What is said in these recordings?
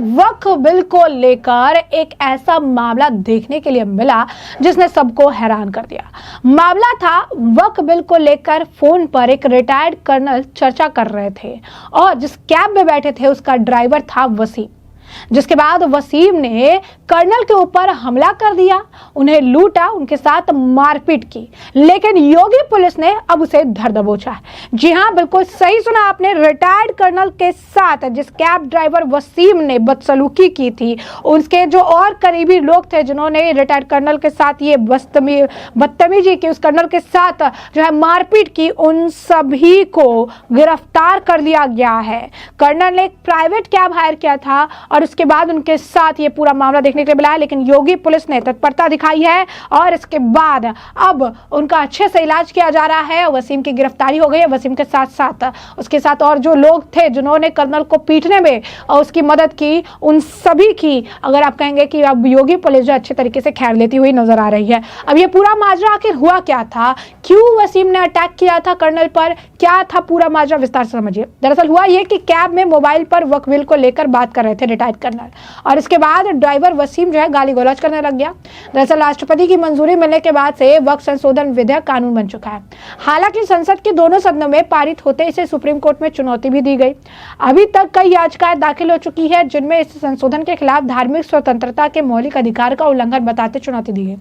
वक्फ bill को लेकर एक ऐसा मामला देखने के लिए मिला जिसने सबको हैरान कर दिया। मामला था वक्फ बिल को लेकर फोन पर एक रिटायर्ड कर्नल चर्चा कर रहे थे और जिस कैब में बैठे थे उसका ड्राइवर था वसीम, जिसके बाद वसीम ने कर्नल के ऊपर हमला कर दिया, उन्हें लूटा, उनके साथ मारपीट की। लेकिन योगी पुलिस ने अब उसे धर दबोचा है। जी हां, बिल्कुल सही सुना आपने। रिटायर्ड कर्नल के साथ जिस कैब ड्राइवर वसीम ने बदसलूकी की थी, उसके जो और करीबी लोग थे जिन्होंने रिटायर्ड कर्नल के साथ ये बदतमीजी की, उस कर्नल के साथ जो है मारपीट की, उन सभी को गिरफ्तार कर लिया गया है। कर्नल ने एक प्राइवेट कैब हायर किया था और उसके बाद उनके साथ ये पूरा मामला देखने के लिए मिला है, लेकिन योगी पुलिस ने तत्परता दिखाई है और इसके बाद अब उनका अच्छे से इलाज किया जा रहा है। वसीम की गिरफ्तारी हो गई है। वसीम के साथ साथ उसके साथ और जो लोग थे जिन्होंने कर्नल को पीटने में और उसकी मदद की, उन सभी की अगर आप कहेंगे कि अब योगी पुलिस जो अच्छे तरीके से खैर लेती हुई नजर आ रही है। अब ये पूरा माजरा आखिर हुआ क्या था, क्यों वसीम ने अटैक किया था कर्नल पर, क्या था पूरा माजरा, विस्तार से समझिए। दरअसल हुआ ये कि कैब में मोबाइल पर वक्फ बिल को लेकर बात कर रहे थे रिटायर्ड कर्नल और इसके बाद ड्राइवर वसीम जो है गाली गलौज करने लग गया। दरअसल राष्ट्रपति की मंजूरी मिलने के बाद से वक्फ संशोधन विधेयक कानून बन चुका है। हालांकि संसद के दोनों सदनों में पारित होते इसे सुप्रीम कोर्ट में चुनौती भी दी गई। अभी तक कई याचिकाएं दाखिल हो चुकी है जिनमें इस संशोधन के खिलाफ धार्मिक स्वतंत्रता के मौलिक अधिकार का उल्लंघन बताते चुनौती दी गई।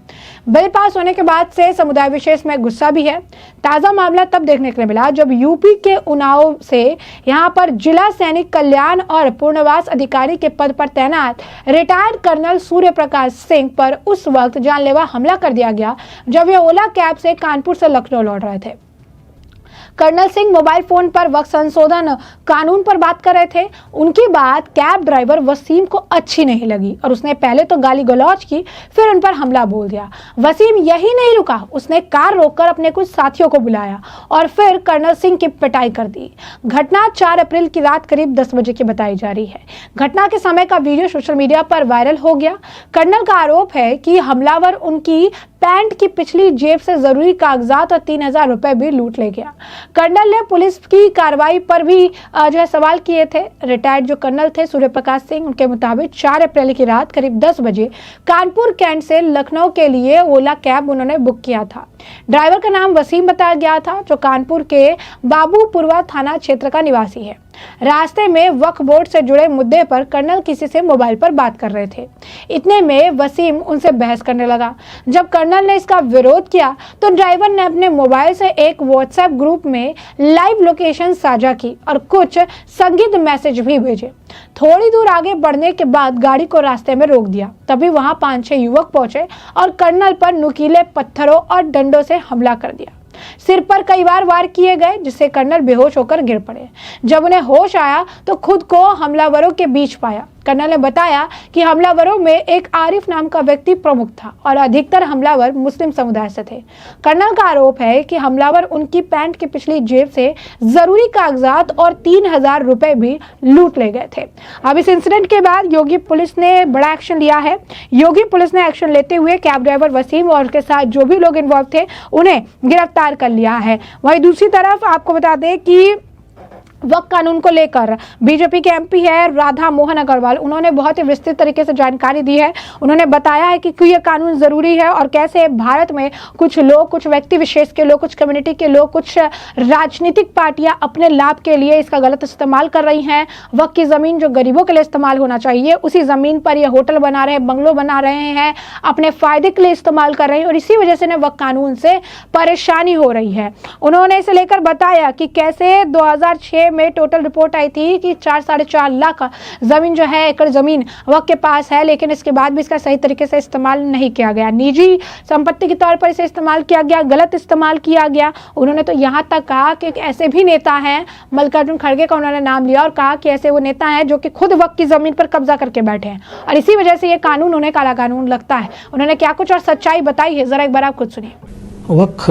बिल पास होने के बाद से समुदाय विशेष में गुस्सा भी है। ताजा मामला तब देखने के लिए मिला जब यूपी के उन्नाव से यहाँ पर जिला सैनिक कल्याण और पुनर्वास अधिकारी के पद पर तैनात रिटायर्ड कर्नल सूर्य प्रकाश सिंह पर उस वक्त जानलेवा हमला कर दिया गया जब वे ओला कैब से कानपुर से लखनऊ लौट रहे थे। कर्नल सिंह मोबाइल फोन पर वक्फ संशोधन कानून पर बात कर रहे थे। उनकी बात कैब ड्राइवर वसीम को अच्छी नहीं लगी और उसने पहले तो गाली गलौज की, फिर उन पर हमला बोल दिया। वसीम यही नहीं रुका, उसने कार रोककर अपने कुछ साथियों को बुलाया और फिर कर्नल सिंह की पिटाई कर दी। घटना 4 अप्रैल की रात करीब 10 बजे की बताई जा रही है। घटना के समय का वीडियो सोशल मीडिया पर वायरल हो गया। कर्नल का आरोप है कि हमलावर उनकी पैंट की पिछली जेब से जरूरी कागजात और 3000 रुपए भी लूट ले गया। कर्नल ने पुलिस की कार्रवाई पर भी जो है सवाल किए थे। रिटायर्ड जो कर्नल थे सूर्य प्रकाश सिंह, उनके मुताबिक 4 अप्रैल की रात करीब 10 बजे कानपुर कैंट से लखनऊ के लिए ओला कैब उन्होंने बुक किया था। ड्राइवर का नाम वसीम बताया गया था जो कानपुर के बाबूपुरवा थाना क्षेत्र का निवासी है। रास्ते में वक्फ बोर्ड से जुड़े मुद्दे पर कर्नल किसी से मोबाइल पर बात कर रहे थे। इतने में वसीम उनसे बहस करने लगा। जब कर्नल ने इसका विरोध किया तो ड्राइवर ने अपने मोबाइल से एक व्हाट्सएप ग्रुप में लाइव लोकेशन साझा की और कुछ संदिग्ध मैसेज भी भेजे। थोड़ी दूर आगे बढ़ने के बाद गाड़ी को रास्ते में रोक दिया। तभी वहां 5-6 युवक पहुंचे और कर्नल पर नुकीले पत्थरों और डंडों से हमला कर दिया। सिर पर कई बार वार किए गए जिससे कर्नल बेहोश होकर गिर पड़े। जब उन्हें होश आया तो खुद को हमलावरों के बीच पाया। कर्नल ने बताया कि हमलावरों में एक आरिफ नाम का व्यक्ति प्रमुख था और अधिकतर हमलावर मुस्लिम समुदाय से थे। कर्नल का आरोप है कि हमलावर उनकी पैंट की पिछली जेब से जरूरी कागजात और 3000 रुपए भी लूट ले गए थे। अब इस इंसिडेंट के बाद योगी पुलिस ने बड़ा एक्शन लिया है। योगी पुलिस ने एक्शन लेते हुए कैब ड्राइवर वसीम और उसके साथ जो भी लोग इन्वॉल्व थे उन्हें गिरफ्तार कर लिया है। वहीं दूसरी तरफ आपको बता दें कि वक्फ कानून को लेकर बीजेपी के एमपी है राधा मोहन अग्रवाल, उन्होंने बहुत ही विस्तृत तरीके से जानकारी दी है। उन्होंने बताया है कि क्यों ये कानून जरूरी है और कैसे भारत में कुछ लोग, कुछ व्यक्ति विशेष के लोग, कुछ कम्युनिटी के लोग, कुछ राजनीतिक पार्टियां अपने लाभ के लिए इसका गलत इस्तेमाल कर रही हैं। वक्फ की जमीन जो गरीबों के लिए इस्तेमाल होना चाहिए, उसी जमीन पर ये होटल बना रहे हैं, बंगलो बना रहे हैं, अपने फायदे के लिए इस्तेमाल कर रहे हैं और इसी वजह से वक्फ कानून से परेशानी हो रही है। उन्होंने इसे लेकर बताया कि कैसे 2006 में टोटल रिपोर्ट आई थी कि 4-4.5 लाख जमीन जो है, एकड़ जमीन वक्फ के पास है, लेकिन इसके बाद भी इसका सही तरीके से इस्तेमाल नहीं किया गया। निजी संपत्ति के तौर पर इसे इस्तेमाल किया गया, गलत इस्तेमाल किया गया। उन्होंने तो यहाँ तक कहा कि ऐसे भी नेता हैं, मल्लिकार्जुन खड़गे का उन्होंने नाम लिया और कहा कि ऐसे वो नेता हैं जो कि खुद वक्फ की जमीन पर कब्जा करके बैठे हैं और इसी वजह से ये कानून उन्हें काला कानून लगता है। उन्होंने क्या कुछ और सच्चाई बताई है, जरा एक बार आप खुद सुनिए। वक्फ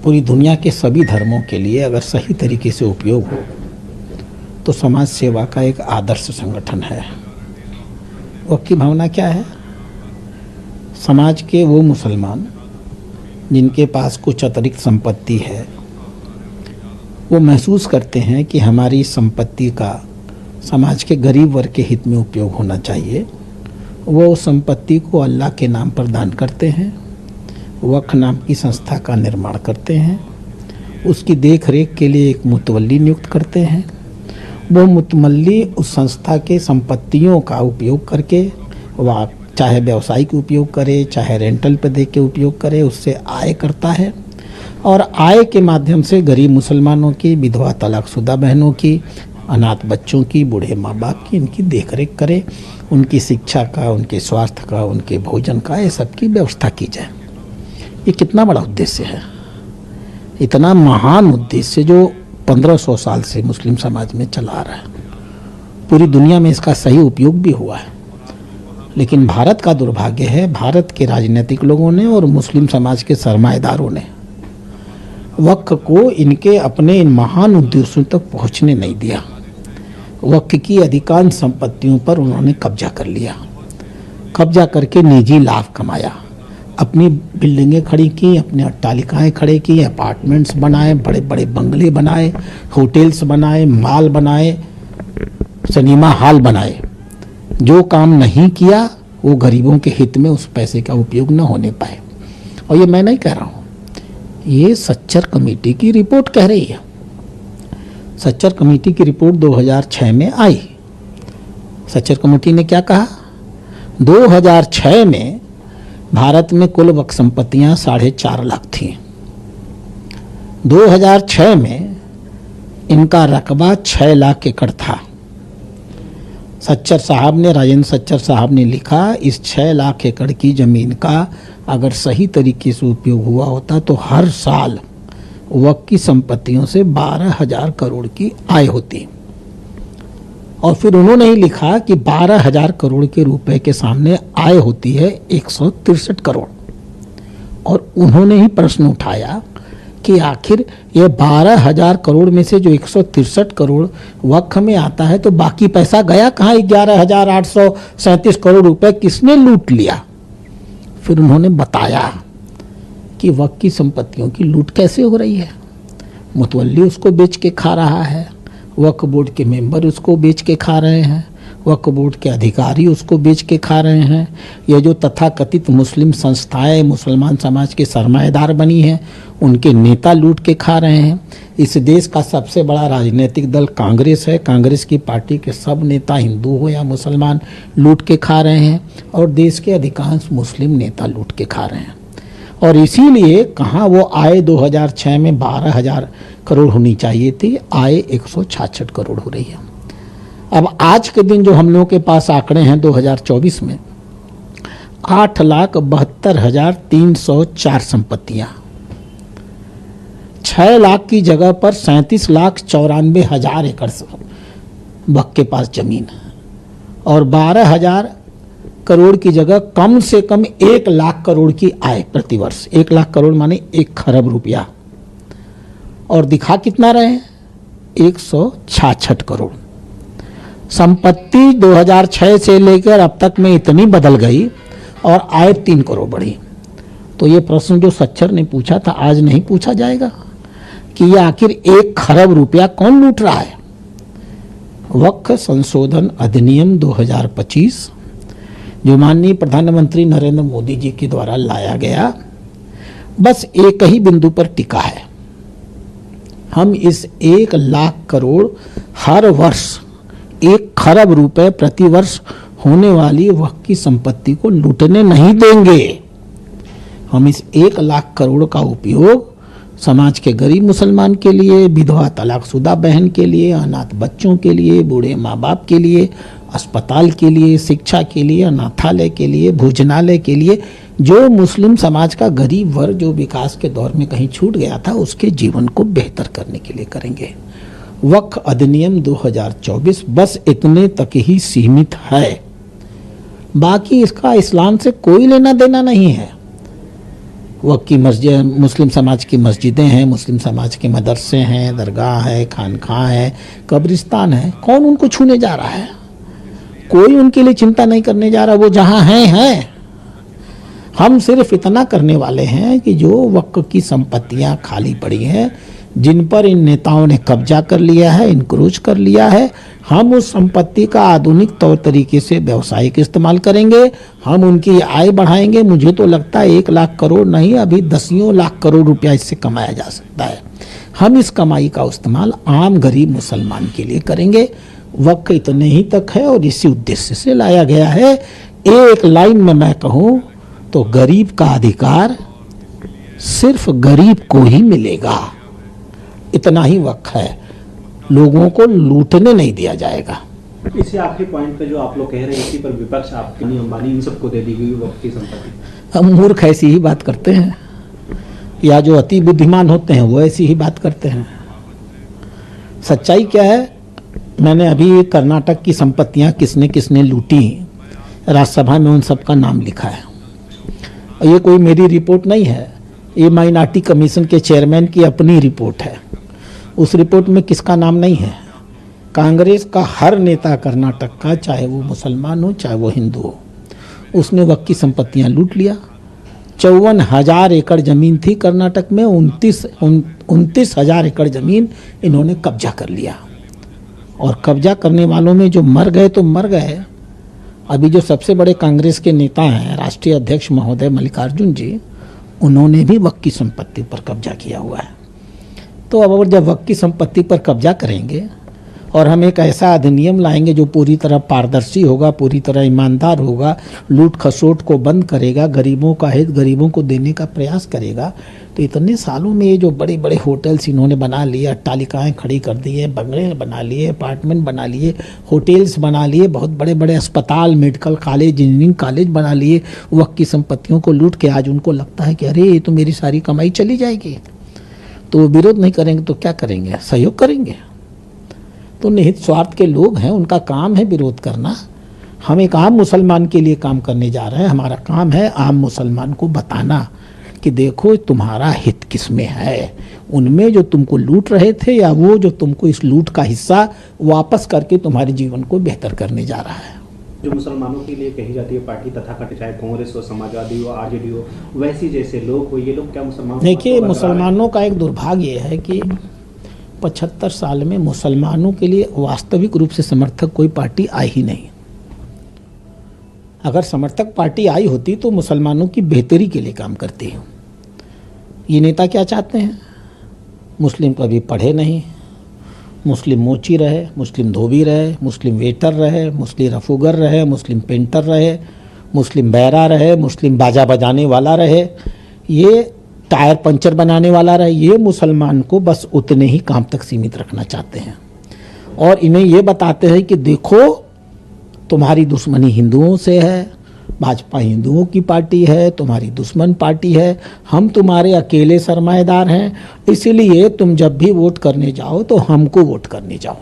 पूरी दुनिया के सभी धर्मों के लिए अगर सही तरीके से उपयोग हो तो समाज सेवा का एक आदर्श संगठन है। वक्फ की भावना क्या है? समाज के वो मुसलमान जिनके पास कुछ अतिरिक्त संपत्ति है, वो महसूस करते हैं कि हमारी संपत्ति का समाज के गरीब वर्ग के हित में उपयोग होना चाहिए, वो उस संपत्ति को अल्लाह के नाम पर दान करते हैं, वक्फ नाम की संस्था का निर्माण करते हैं, उसकी देख रेख के लिए एक मुतवल्ली नियुक्त करते हैं। वो मुतवल्ली उस संस्था के संपत्तियों का उपयोग करके, वह चाहे व्यावसायिक उपयोग करे, चाहे रेंटल पे दे के उपयोग करे, उससे आय करता है और आय के माध्यम से गरीब मुसलमानों की, विधवा तलाकशुदा बहनों की, अनाथ बच्चों की, बूढ़े माँ बाप की इनकी देखरेख करे, उनकी शिक्षा का, उनके स्वास्थ्य का, उनके भोजन का, ये सब की व्यवस्था की जाए। ये कितना बड़ा उद्देश्य है, इतना महान उद्देश्य जो 1500 साल से मुस्लिम समाज में चला आ रहा है। पूरी दुनिया में इसका सही उपयोग भी हुआ है, लेकिन भारत का दुर्भाग्य है, भारत के राजनीतिक लोगों ने और मुस्लिम समाज के सरमाएदारों ने वक्फ को इनके अपने इन महान उद्देश्यों तक पहुंचने नहीं दिया। वक्फ की अधिकांश संपत्तियों पर उन्होंने कब्जा कर लिया, कब्जा करके निजी लाभ कमाया, अपनी बिल्डिंगें खड़ी की, अपने अट्टालिकाएं खड़े की, अपार्टमेंट्स बनाए, बड़े बड़े बंगले बनाए, होटल्स बनाए, मॉल बनाए, सिनेमा हॉल बनाए। जो काम नहीं किया वो गरीबों के हित में उस पैसे का उपयोग न होने पाए। और ये मैं नहीं कह रहा हूँ, ये सच्चर कमेटी की रिपोर्ट कह रही है। सच्चर कमेटी की रिपोर्ट 2006 में आई। सच्चर कमेटी ने क्या कहा? 2006 में भारत में कुल वक्फ संपत्तियां 4.5 लाख थी। 2006 में इनका रकबा 6 लाख एकड़ था। सच्चर साहब ने, राजेंद्र सच्चर साहब ने लिखा, इस 6 लाख एकड़ की जमीन का अगर सही तरीके से उपयोग हुआ होता तो हर साल वक्फ की संपत्तियों से 12,000 करोड़ की आय होती। और फिर उन्होंने ही लिखा कि 12,000 करोड़ के रुपए के सामने आय होती है 163 करोड़। और उन्होंने ही प्रश्न उठाया कि आखिर ये 12,000 करोड़ में से जो 163 करोड़ वक्फ में आता है तो बाकी पैसा गया कहाँ? 11,837 करोड़ रुपए किसने लूट लिया? फिर उन्होंने बताया कि वक्फ की संपत्तियों की लूट कैसे हो रही है। मुतवल्ली उसको बेच के खा रहा है, वक्फ बोर्ड के मेंबर उसको बेच के खा रहे हैं, वक्फ बोर्ड के अधिकारी उसको बेच के खा रहे हैं। ये जो तथाकथित मुस्लिम संस्थाएं मुसलमान समाज के सरमाएदार बनी हैं, उनके नेता लूट के खा रहे हैं। इस देश का सबसे बड़ा राजनीतिक दल कांग्रेस है, कांग्रेस की पार्टी के सब नेता हिंदू हो या मुसलमान लूट के खा रहे हैं और देश के अधिकांश मुस्लिम नेता लूट के खा रहे हैं। और इसीलिए कहाँ वो आय 2006 में 12,000 करोड़ होनी चाहिए थी, आय 166 करोड़ हो रही है। अब आज के दिन जो हम लोगों के पास आंकड़े हैं 2024 में 8,72,304 संपत्तियां, 6 लाख की जगह पर 37,94,000 एकड़ वक्फ के पास जमीन है और 12,000 करोड़ की जगह कम से कम 1 लाख करोड़ की आय प्रतिवर्ष। 1 लाख करोड़ माने 1 खरब रुपया। और दिखा कितना रहे हैं? 166 करोड़। संपत्ति 2006 से लेकर अब तक में इतनी बदल गई और आय 3 करोड़ बढ़ी। तो ये प्रश्न जो सच्चर ने पूछा था आज नहीं पूछा जाएगा कि ये आखिर 1 खरब रुपया कौन लूट रहा है? वक्फ संशोधन अधिनियम 2025 जो माननीय प्रधानमंत्री नरेंद्र मोदी जी के द्वारा लाया गया, बस एक ही बिंदु पर टिका है। हम इस 1 लाख करोड़ हर वर्ष 1 खरब रुपए प्रतिवर्ष होने वाली वक्फ की संपत्ति को लूटने नहीं देंगे। हम इस 1 लाख करोड़ का उपयोग समाज के गरीब मुसलमान के लिए, विधवा तलाकशुदा बहन के लिए, अनाथ बच्चों के लिए, बूढ़े माँ बाप के लिए, अस्पताल के लिए, शिक्षा के लिए, अनाथालय के लिए, भोजनालय के लिए, जो मुस्लिम समाज का गरीब वर्ग जो विकास के दौर में कहीं छूट गया था उसके जीवन को बेहतर करने के लिए करेंगे। वक्फ अधिनियम 2024 बस इतने तक ही सीमित है, बाकी इसका इस्लाम से कोई लेना देना नहीं है। वक्फ की मस्जिद, मुस्लिम समाज की मस्जिदें हैं, मुस्लिम समाज के मदरसे हैं, दरगाह है, खानखां है, कब्रिस्तान है, कौन उनको छूने जा रहा है? कोई उनके लिए चिंता नहीं करने जा रहा, वो जहां हैं। हम सिर्फ इतना करने वाले हैं कि जो वक्फ की संपत्तियां खाली पड़ी हैं जिन पर इन नेताओं ने कब्जा कर लिया है, इनक्रोच कर लिया है, हम उस संपत्ति का आधुनिक तौर तरीके से व्यावसायिक इस्तेमाल करेंगे, हम उनकी आय बढ़ाएंगे। मुझे तो लगता है 1 लाख करोड़ नहीं, अभी दसियों लाख करोड़ रुपया इससे कमाया जा सकता है। हम इस कमाई का इस्तेमाल आम गरीब मुसलमान के लिए करेंगे। वक्त इतने ही तक है और इसी उद्देश्य से लाया गया है। एक लाइन में मैं कहूँ तो गरीब का अधिकार सिर्फ गरीब को ही मिलेगा, इतना ही वक्त है। लोगों को लूटने नहीं दिया जाएगा। इसी आखिरी पॉइंट पे जो आप लोग कह रहे हैं, इसी पर विपक्ष आपकी अंबानी इन सबको दे दी गई वक्त की संपत्ति। हम मूर्ख ऐसी ही बात करते हैं, या जो अति बुद्धिमान होते हैं वो ऐसी ही बात करते हैं। सच्चाई क्या है? मैंने अभी कर्नाटक की संपत्तियां किसने किसने लूटी, राज्यसभा में उन सबका नाम लिखा है। और ये कोई मेरी रिपोर्ट नहीं है, ये माइनॉरिटी कमीशन के चेयरमैन की अपनी रिपोर्ट है। उस रिपोर्ट में किसका नाम नहीं है? कांग्रेस का हर नेता कर्नाटक का, चाहे वो मुसलमान हो चाहे वो हिंदू हो, उसने वक्त की संपत्तियां लूट लिया। 54,000 एकड़ जमीन थी कर्नाटक में, 29,000 एकड़ जमीन इन्होंने कब्जा कर लिया। और कब्जा करने वालों में जो मर गए तो मर गए। अभी जो सबसे बड़े कांग्रेस के नेता हैं, राष्ट्रीय अध्यक्ष महोदय मल्लिकार्जुन जी, उन्होंने भी वक्त की संपत्ति पर कब्जा किया हुआ है। तो अब जब वक्त की संपत्ति पर कब्जा करेंगे और हम एक ऐसा अधिनियम लाएंगे जो पूरी तरह पारदर्शी होगा, पूरी तरह ईमानदार होगा, लूट खसोट को बंद करेगा, गरीबों का हित गरीबों को देने का प्रयास करेगा, तो इतने सालों में ये जो बड़े बड़े होटल्स इन्होंने बना लिए, अट्टालिकाएँ खड़ी कर दी है, बंगले बना लिए, अपार्टमेंट बना लिए, होटल्स बना लिए, बहुत बड़े बड़े अस्पताल, मेडिकल कॉलेज, इंजीनियरिंग कॉलेज बना लिए, वक्त की संपत्तियों को लूट के आज उनको लगता है कि अरे ये तो मेरी सारी कमाई चली जाएगी। तो वो विरोध नहीं करेंगे तो क्या करेंगे? सहयोग करेंगे। तो निहित स्वार्थ के लोग हैं, उनका काम है विरोध करना। हम एक आम मुसलमान के लिए काम करने जा रहे हैं। हमारा काम है आम मुसलमान को बताना कि देखो तुम्हारा हित किसमें है, उनमें जो तुमको लूट रहे थे या वो जो तुमको इस लूट का हिस्सा वापस करके तुम्हारे जीवन को बेहतर करने जा रहा है। जो मुसलमानों के लिए कही जाती है पार्टी तथाकथित, चाहे कांग्रेस हो, समाजवादी हो, आरजेडी हो, वैसी जैसे लोग हो, ये लोग क्या मुसलमानों? देखिए, मुसलमानों का एक दुर्भाग्य ये है कि 75 साल में मुसलमानों के लिए वास्तविक रूप से समर्थक कोई पार्टी आई ही नहीं। अगर समर्थक पार्टी आई होती तो मुसलमानों की बेहतरी के लिए काम करती है। ये नेता क्या चाहते हैं? मुस्लिम कभी पढ़े नहीं, मुस्लिम मोची रहे, मुस्लिम धोबी रहे, मुस्लिम वेटर रहे, मुस्लिम रफूगर रहे, मुस्लिम पेंटर रहे, मुस्लिम बैरा रहे, मुस्लिम बाजा बजाने वाला रहे, ये टायर पंचर बनाने वाला रहे। ये मुसलमान को बस उतने ही काम तक सीमित रखना चाहते हैं और इन्हें ये बताते हैं कि देखो तुम्हारी दुश्मनी हिंदुओं से है, भाजपा हिंदुओं की पार्टी है, तुम्हारी दुश्मन पार्टी है, हम तुम्हारे अकेले सरमाएदार हैं, इसीलिए तुम जब भी वोट करने जाओ तो हमको वोट करने जाओ।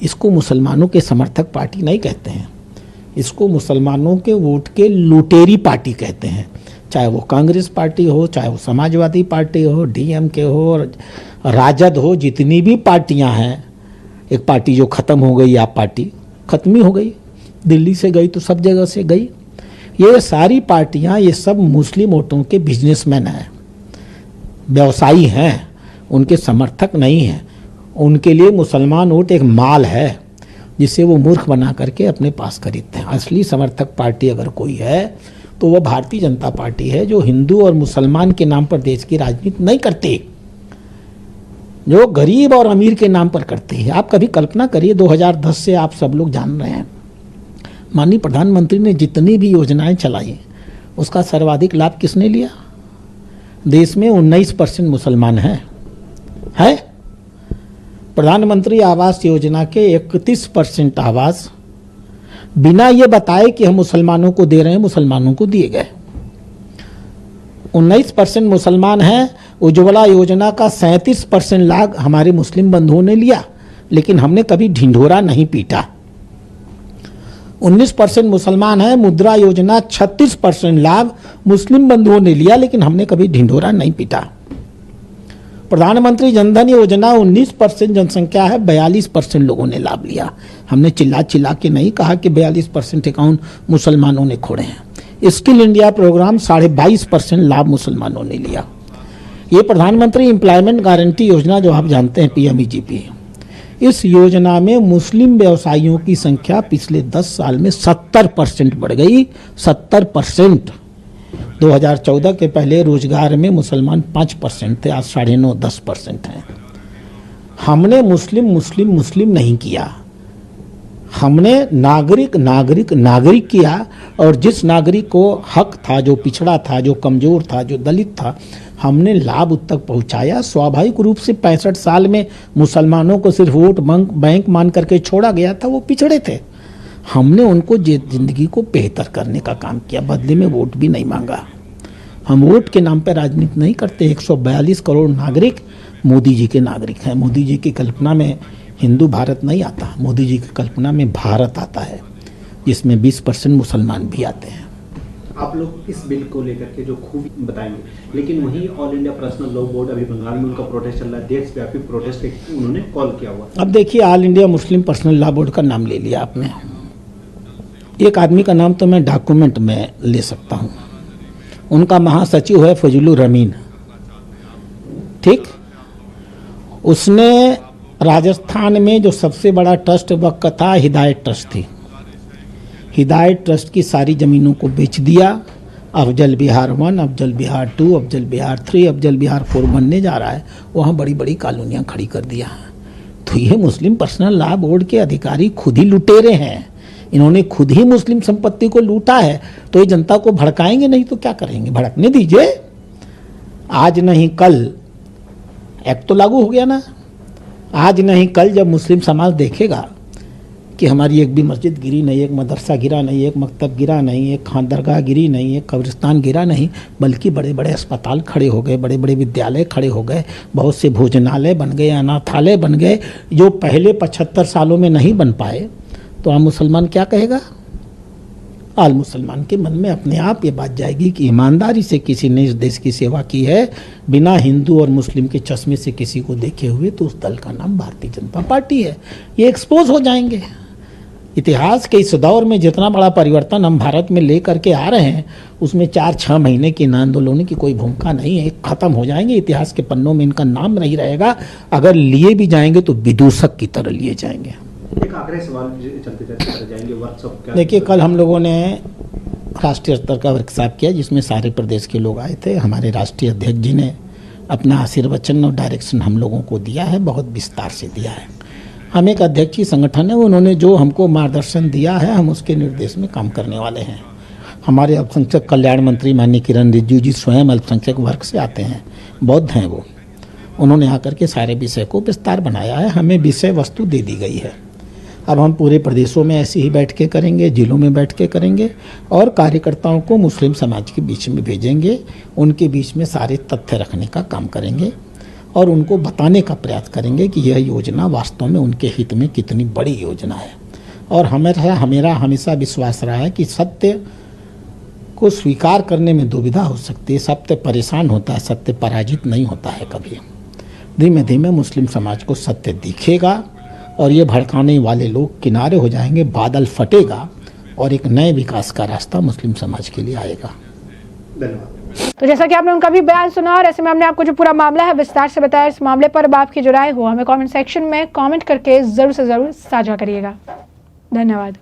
इसको मुसलमानों के समर्थक पार्टी नहीं कहते हैं, इसको मुसलमानों के वोट के लुटेरी पार्टी कहते हैं। चाहे वो कांग्रेस पार्टी हो, चाहे वो समाजवादी पार्टी हो, डीएमके हो, राजद हो, जितनी भी पार्टियां हैं। एक पार्टी जो ख़त्म हो गई, आप पार्टी ख़त्म ही हो गई, दिल्ली से गई तो सब जगह से गई। ये सारी पार्टियां, ये सब मुस्लिम वोटों के बिजनेसमैन हैं, व्यवसायी हैं, उनके समर्थक नहीं हैं। उनके लिए मुसलमान वोट एक माल है जिसे वो मूर्ख बना करके अपने पास खरीदते हैं। असली समर्थक पार्टी अगर कोई है तो वह भारतीय जनता पार्टी है, जो हिंदू और मुसलमान के नाम पर देश की राजनीति नहीं करती, जो गरीब और अमीर के नाम पर करती है। आप कभी कल्पना करिए, 2010 से आप सब लोग जान रहे हैं, माननीय प्रधानमंत्री ने जितनी भी योजनाएं चलाई उसका सर्वाधिक लाभ किसने लिया? देश में 19% मुसलमान हैं। है प्रधानमंत्री आवास योजना के 31% आवास बिना ये बताए कि हम मुसलमानों को दे रहे हैं, मुसलमानों को दिए गए। 19% मुसलमान हैं। उज्ज्वला योजना का 37% लाभ हमारे मुस्लिम बंधुओं ने लिया, लेकिन हमने कभी ढिंढोरा नहीं पीटा। 19% मुसलमान हैं। मुद्रा योजना 36% लाभ मुस्लिम बंधुओं ने लिया, लेकिन हमने कभी ढिंढोरा नहीं पीटा। प्रधानमंत्री जनधन योजना 19% जनसंख्या है, 42% लोगों ने लाभ लिया। हमने चिल्ला चिल्ला के नहीं कहा कि 42% अकाउंट मुसलमानों ने खोले हैं। स्किल इंडिया प्रोग्राम 22.5% लाभ मुसलमानों ने लिया। ये प्रधानमंत्री एम्प्लॉयमेंट गारंटी योजना जो आप जानते हैं PMEGP, इस योजना में मुस्लिम व्यवसायियों की संख्या पिछले 10 साल में 70% बढ़ गई। 70%। 2014 के पहले रोजगार में मुसलमान 5% थे, आज 9.5-10% हैं। हमने मुस्लिम नहीं किया, हमने नागरिक किया। और जिस नागरिक को हक था, जो पिछड़ा था, जो कमजोर था, जो दलित था, हमने लाभ तक पहुंचाया। स्वाभाविक रूप से 65 साल में मुसलमानों को सिर्फ वोट बैंक मान करके छोड़ा गया था, वो पिछड़े थे। हमने उनको जिंदगी को बेहतर करने का काम किया, बदले में वोट भी नहीं मांगा। हम वोट के नाम पर राजनीति नहीं करते। 142 करोड़ नागरिक मोदी जी के नागरिक हैं। मोदी जी की कल्पना में हिंदू भारत नहीं आता, मोदी जी की कल्पना में भारत आता है, जिसमें 20% मुसलमान भी आते हैं। आप लोग इस बिल को लेकर के जो खूब बताएंगे, लेकिन वहीं all India personal law board अभी बंगाल में उनका प्रोटेस्ट चल रहा है, देशव्यापी प्रोटेस्ट उन्होंने कॉल किया हुआ। अब देखिए, all India Muslim personal law board का नाम ले लिया आपने। एक आदमी का नाम तो मैं डॉक्यूमेंट में ले सकता हूँ, उनका महासचिव है फजलुर रमीन, ठीक। उसने राजस्थान में जो सबसे बड़ा ट्रस्ट वक्त था, हिदायत ट्रस्ट थी, हिदायत ट्रस्ट की सारी ज़मीनों को बेच दिया। अफजल बिहार 1, अफजल बिहार 2, अफजल बिहार 3, अफजल बिहार 4 बनने जा रहा है। वहाँ बड़ी बड़ी कॉलोनियाँ खड़ी कर दिया। तो ये मुस्लिम पर्सनल लॉ बोर्ड के अधिकारी खुद ही लुटेरे हैं। इन्होंने खुद ही मुस्लिम संपत्ति को लूटा है। तो ये जनता को भड़काएंगे नहीं तो क्या करेंगे? भड़कने दीजिए। आज नहीं कल एक्ट तो लागू हो गया ना। आज नहीं कल जब मुस्लिम समाज देखेगा कि हमारी एक भी मस्जिद गिरी नहीं, एक मदरसा गिरा नहीं, एक मकतब गिरा नहीं, एक खान दरगाह गिरी नहीं, एक कब्रिस्तान गिरा नहीं, बल्कि बड़े बड़े अस्पताल खड़े हो गए, बड़े बड़े विद्यालय खड़े हो गए, बहुत से भोजनालय बन गए, अनाथालय बन गए, जो पहले 75 सालों में नहीं बन पाए। तो आम मुसलमान क्या कहेगा? आल मुसलमान के मन में अपने आप ये बात जाएगी कि ईमानदारी से किसी ने इस देश की सेवा की है, बिना हिंदू और मुस्लिम के चश्मे से किसी को देखे हुए, तो उस दल का नाम भारतीय जनता पार्टी है। ये एक्सपोज हो जाएंगे। इतिहास के इस दौर में जितना बड़ा परिवर्तन हम भारत में ले करके आ रहे हैं, उसमें 4-6 महीने के इन आंदोलनों की कोई भूमिका नहीं है। खत्म हो जाएंगे, इतिहास के पन्नों में इनका नाम नहीं रहेगा। अगर लिए भी जाएंगे तो विदूषक की तरह लिए जाएंगे। एक आखिरी सवाल चलते जाएंगे, वर्कशॉप क्या? देखिए, कल हम लोगों ने राष्ट्रीय स्तर का वर्कशॉप किया, जिसमें सारे प्रदेश के लोग आए थे। हमारे राष्ट्रीय अध्यक्ष जी ने अपना आशीर्वचन और डायरेक्शन हम लोगों को दिया है, बहुत विस्तार से दिया है। हम एक अध्यक्ष ही संगठन है, उन्होंने जो हमको मार्गदर्शन दिया है, हम उसके निर्देश में काम करने वाले हैं। हमारे अल्पसंख्यक कल्याण मंत्री माननीय किरण रिजिजू जी स्वयं अल्पसंख्यक वर्ग से आते हैं, बौद्ध हैं वो। उन्होंने आकर के सारे विषय को विस्तार बनाया है, हमें विषय वस्तु दे दी गई है। अब हम पूरे प्रदेशों में ऐसे ही बैठ के करेंगे, जिलों में बैठ के करेंगे, और कार्यकर्ताओं को मुस्लिम समाज के बीच में भेजेंगे, उनके बीच में सारे तथ्य रखने का काम करेंगे और उनको बताने का प्रयास करेंगे कि यह योजना वास्तव में उनके हित में कितनी बड़ी योजना है। और हमेरा हमेशा विश्वास रहा है कि सत्य को स्वीकार करने में दुविधा हो सकती है। सत्य परेशान होता है, सत्य पराजित नहीं होता है कभी। धीमे धीमे मुस्लिम समाज को सत्य दिखेगा और ये भड़काने वाले लोग किनारे हो जाएंगे, बादल फटेगा और एक नए विकास का रास्ता मुस्लिम समाज के लिए आएगा। धन्यवाद। तो जैसा कि आपने उनका भी बयान सुना, और ऐसे में हमने आपको जो पूरा मामला है विस्तार से बताया। इस मामले पर अब आपकी जो राय हो हमें कमेंट सेक्शन में कमेंट करके जरूर से जरूर साझा करिएगा। धन्यवाद।